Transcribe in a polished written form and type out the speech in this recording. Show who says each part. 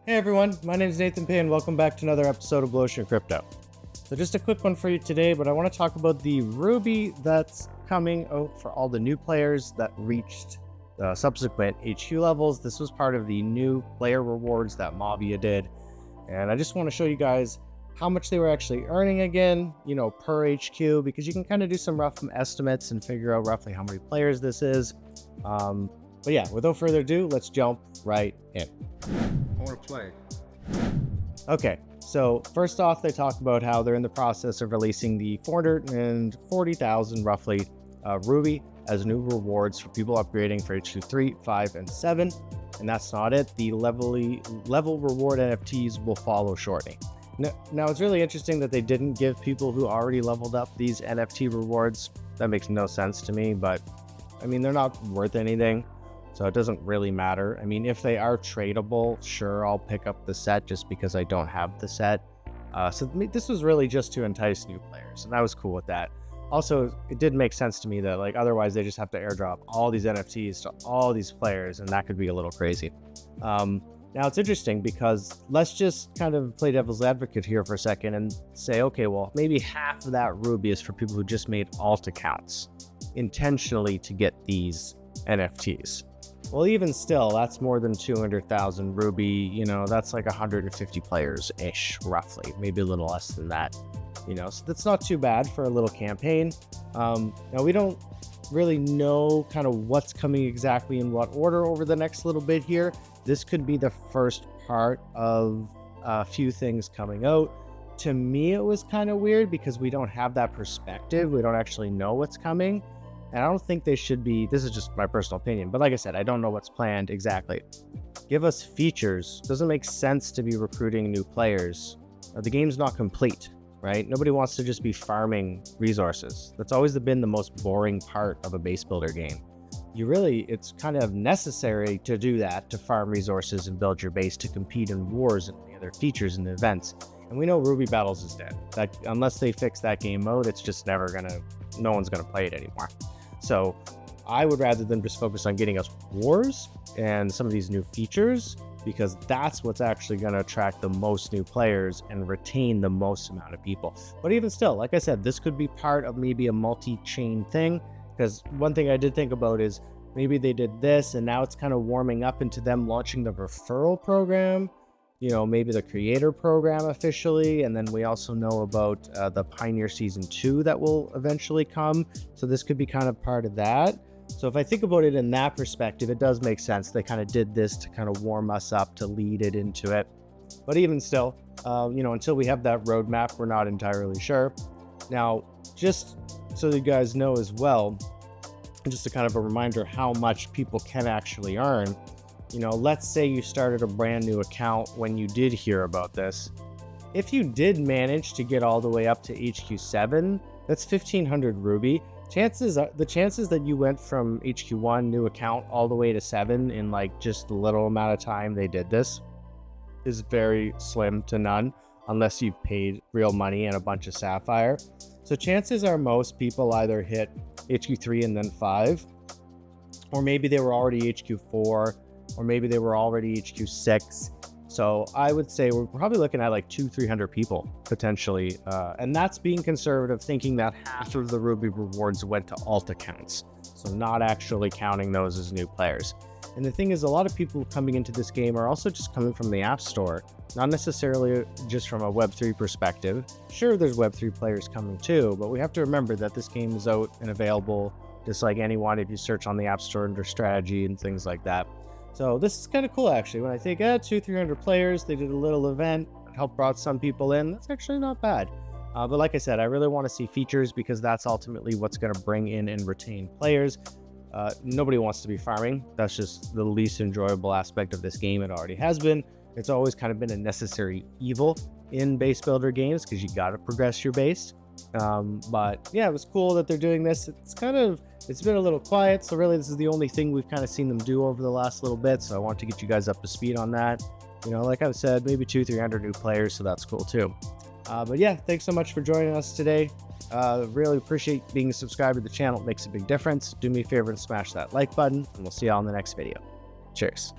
Speaker 1: Hey everyone, my name is Nathan P and welcome back to another episode of Blu Ocean Crypto. So just a quick one for you today, but I want to talk about the Ruby that's coming out for all the new players that reached the subsequent HQ levels. This was part of the new player rewards that Mobia did. And I just want to show you guys how much they were actually earning again, per HQ, because you can kind of do some rough estimates and figure out roughly how many players this is. But yeah, without further ado, let's jump right in.
Speaker 2: I want to play.
Speaker 1: Okay, so first off, they talk about how they're in the process of releasing the 440,000 roughly Ruby as new rewards for people upgrading for HQ 3, 5, and 7. And that's not it. The level reward NFTs will follow shortly. Now, it's really interesting that they didn't give people who already leveled up these NFT rewards. That makes no sense to me, but I mean, they're not worth anything, so it doesn't really matter. I mean, if they are tradable, sure, I'll pick up the set just because I don't have the set. So this was really just to entice new players, and I was cool with that. Also, it did make sense to me that otherwise they just have to airdrop all these NFTs to all these players, and that could be a little crazy. Now it's interesting because let's just kind of play devil's advocate here for a second and say, okay, well, maybe half of that Ruby is for people who just made alt accounts intentionally to get these NFTs. Well, even still, that's more than 200,000 Ruby, that's like 150 players-ish, roughly, maybe a little less than that, so that's not too bad for a little campaign. Now, we don't really know kind of what's coming exactly in what order over the next little bit here. This could be the first part of a few things coming out. To me, it was kind of weird because we don't have that perspective. We don't actually know what's coming. And I don't think they should be, this is just my personal opinion, but like I said, I don't know what's planned exactly. Give us features. Doesn't make sense to be recruiting new players. The game's not complete, right? Nobody wants to just be farming resources. That's always been the most boring part of a base builder game. It's kind of necessary to do that, to farm resources and build your base to compete in wars and the other features and events. And we know Ruby Battles is dead. That unless they fix that game mode, it's just no one's gonna play it anymore. So I would rather than just focus on getting us wars and some of these new features, because that's what's actually going to attract the most new players and retain the most amount of people. But even still, like I said, this could be part of maybe a multi-chain thing, because one thing I did think about is maybe they did this and now it's kind of warming up into them launching the referral program, maybe the creator program officially. And then we also know about the Pioneer Season 2 that will eventually come. So this could be kind of part of that. So if I think about it in that perspective, it does make sense. They kind of did this to kind of warm us up, to lead it into it. But even still, until we have that roadmap, we're not entirely sure. Now, just so you guys know as well, just a kind of a reminder how much people can actually earn. Let's say you started a brand new account when you did hear about this. If you did manage to get all the way up to HQ 7, that's 1,500 Ruby. The chances that you went from HQ 1 new account all the way to 7 in just the little amount of time they did this is very slim to none, unless you paid real money and a bunch of Sapphire. So chances are most people either hit HQ 3 and then 5, or maybe they were already HQ 4, or maybe they were already HQ 6. So I would say we're probably looking at 200-300 people potentially. And that's being conservative, thinking that half of the Ruby rewards went to alt accounts. So not actually counting those as new players. And the thing is, a lot of people coming into this game are also just coming from the App Store, not necessarily just from a Web3 perspective. Sure, there's Web3 players coming too, but we have to remember that this game is out and available just like anyone if you search on the App Store under strategy and things like that. So this is kind of cool, actually. When I think 200-300 players, they did a little event, it helped brought some people in. That's actually not bad. But like I said, I really want to see features because that's ultimately what's going to bring in and retain players. Nobody wants to be farming. That's just the least enjoyable aspect of this game. It already has been. It's always kind of been a necessary evil in base builder games because you got to progress your base. But yeah, it was cool that they're doing this. It's been a little quiet, so really this is the only thing we've kind of seen them do over the last little bit, so I want to get you guys up to speed on that. Like I've said, maybe 200-300 new players, so that's cool too. But yeah, thanks so much for joining us today. Really appreciate being a subscriber to the channel. It makes a big difference. Do me a favor and smash that like button, and we'll see you all in the next video. Cheers.